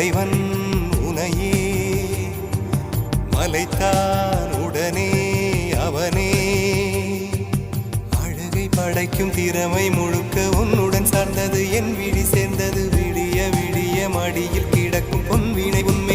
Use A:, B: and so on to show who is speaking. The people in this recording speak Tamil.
A: தலைவன் உனையே மலைத்தான் உடனே அவனே அழகை படைக்கும் திறமை முழுக்க உன்னுடன் சார்ந்தது என் விழி சேர்ந்தது விடிய விடிய மடியில் கிடக்கும் பொன்வினை உண்மை